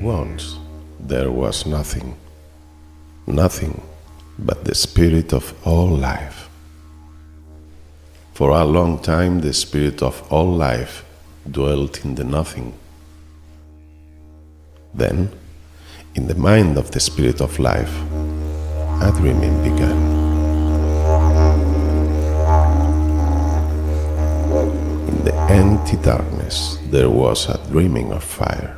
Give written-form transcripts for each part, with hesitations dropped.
once there was nothing, nothing but the spirit of all life. For a long time the spirit of all life dwelt in the nothing. Then, in the mind of the spirit of life, a dreaming began. In the empty darkness there was a dreaming of fire,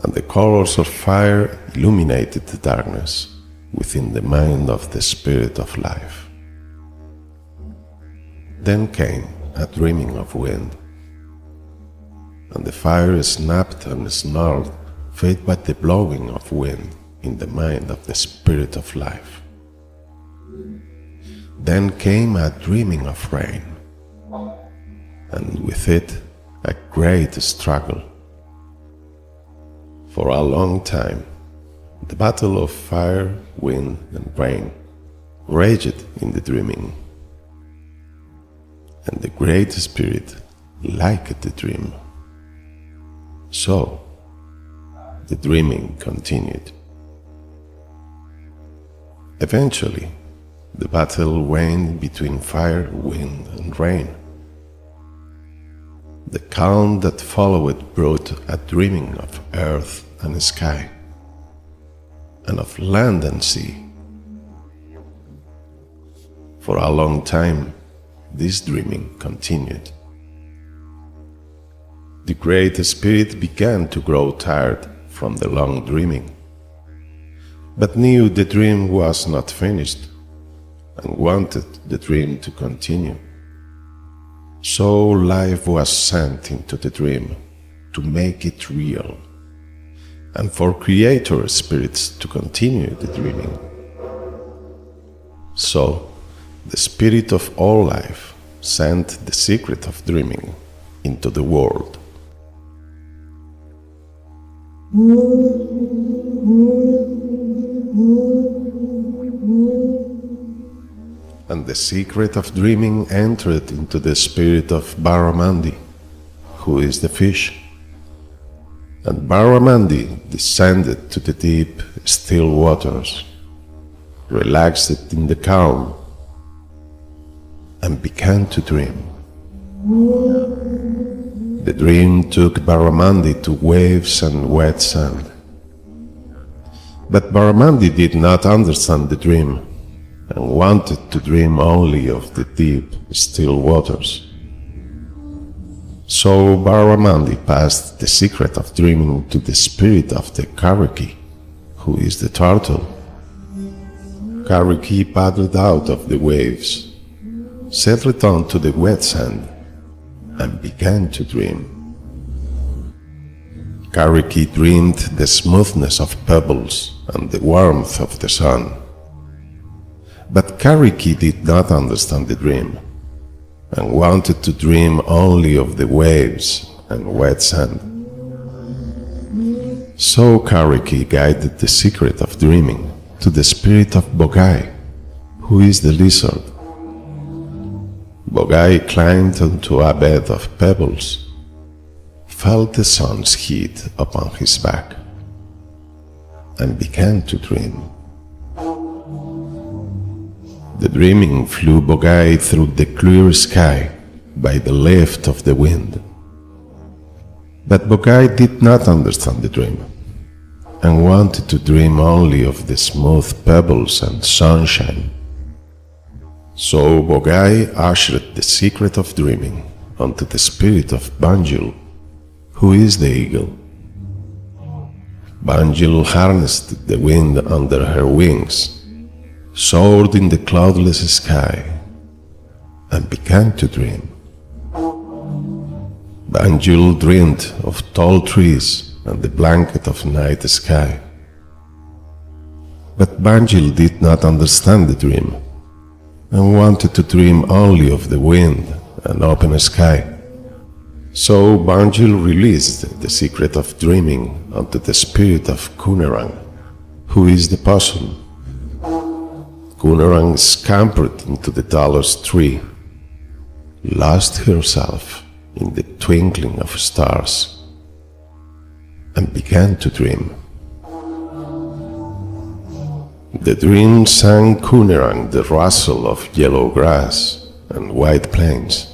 and the colors of fire illuminated the darkness within the mind of the spirit of life. Then came a dreaming of wind, and the fire snapped and snarled, fed by the blowing of wind in the mind of the spirit of life. Then came a dreaming of rain, and with it a great struggle. For a long time, the battle of fire, wind, and rain raged in the dreaming, and the Great Spirit liked the dream. So, the dreaming continued. Eventually, the battle waned between fire, wind, and rain. The calm that followed brought a dreaming of earth and sky, and of land and sea. For a long time, this dreaming continued. The Great Spirit began to grow tired from the long dreaming, but knew the dream was not finished and wanted the dream to continue. So life was sent into the dream to make it real, and for creator spirits to continue the dreaming. So the spirit of all life sent the secret of dreaming into the world. And the secret of dreaming entered into the spirit of Barramandi, who is the fish. And Barramandi descended to the deep, still waters, relaxed in the calm, and began to dream. The dream took Barramandi to waves and wet sand. But Barramandi did not understand the dream, and wanted to dream only of the deep, still waters. So Barramandi passed the secret of dreaming to the spirit of the Kariki, who is the turtle. Kariki paddled out of the waves, settled onto the wet sand, and began to dream. Kariki dreamed the smoothness of pebbles and the warmth of the sun. But Kariki did not understand the dream, and wanted to dream only of the waves and wet sand. So Kariki guided the secret of dreaming to the spirit of Bogai, who is the lizard. Bogai climbed onto a bed of pebbles, felt the sun's heat upon his back, and began to dream. The dreaming flew Bogai through the clear sky by the lift of the wind. But Bogai did not understand the dream, and wanted to dream only of the smooth pebbles and sunshine. So Bogai ushered the secret of dreaming onto the spirit of Banjul, who is the eagle. Banjul harnessed the wind under her wings, soared in the cloudless sky, and began to dream. Banjul dreamed of tall trees and the blanket of night sky. But Banjul did not understand the dream, and wanted to dream only of the wind and open sky. So Banjul released the secret of dreaming onto the spirit of Kunerang, who is the possum. Kunerang scampered into the tallest tree, lost herself in the twinkling of stars, and began to dream. The dream sang Kunerang the rustle of yellow grass and white plains.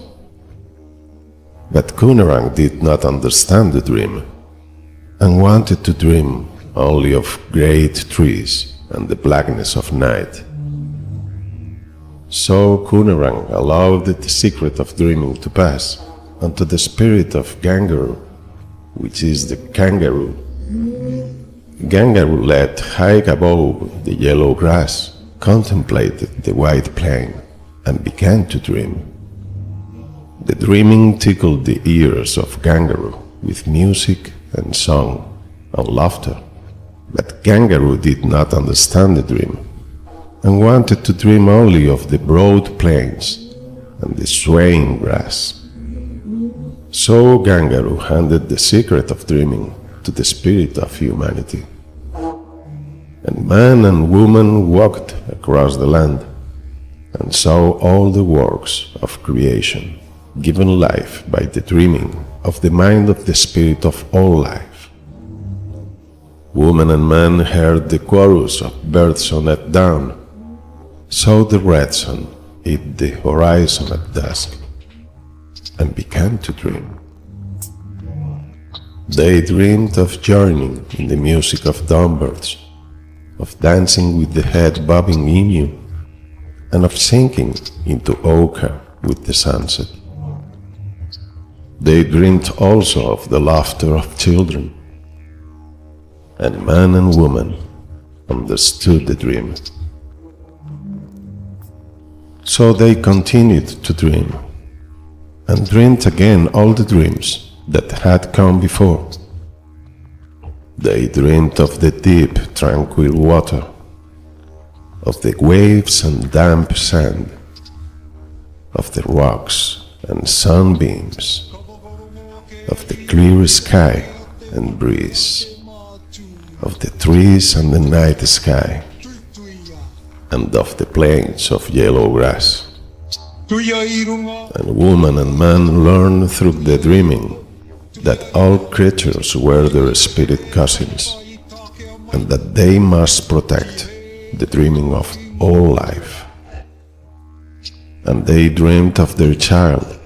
But Kunerang did not understand the dream and wanted to dream only of great trees and the blackness of night. So Kunerang allowed the secret of dreaming to pass unto the spirit of Kangaroo, which is the kangaroo. Kangaroo leapt high above the yellow grass, contemplated the white plain, and began to dream. The dreaming tickled the ears of Kangaroo with music and song and laughter, but Kangaroo did not understand the dream and wanted to dream only of the broad plains and the swaying grass. So Kangaroo handed the secret of dreaming to the spirit of humanity. And man and woman walked across the land and saw all the works of creation given life by the dreaming of the mind of the spirit of all life. Woman and man heard the chorus of birds on at dawn, saw the red sun eat the horizon at dusk, and began to dream. They dreamed of joining in the music of dawnbirds, of dancing with the head bobbing emu, and of sinking into ochre with the sunset. They dreamed also of the laughter of children, and man and woman understood the dream. So they continued to dream, and dreamed again all the dreams that had come before. They dreamed of the deep, tranquil water, of the waves and damp sand, of the rocks and sunbeams, of the clear sky and breeze, of the trees and the night sky, and of the plains of yellow grass. And woman and man learned through the dreaming that all creatures were their spirit cousins, and that they must protect the dreaming of all life. And they dreamed of their child,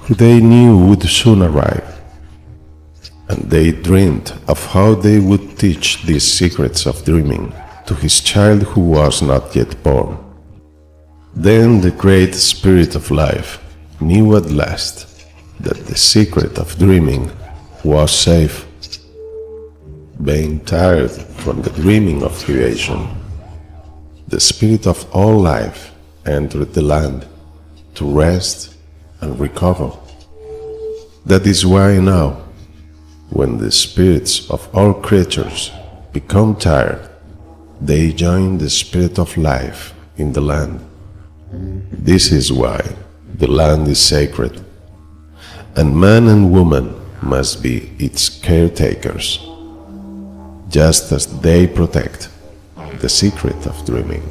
who they knew would soon arrive, and they dreamed of how they would teach these secrets of dreaming to his child who was not yet born. Then the great spirit of life knew at last that the secret of dreaming was safe. Being tired from the dreaming of creation, the spirit of all life entered the land to rest and recover. That is why now, when the spirits of all creatures become tired, they join the spirit of life in the land. This is why the land is sacred, and man and woman must be its caretakers, just as they protect the secret of dreaming.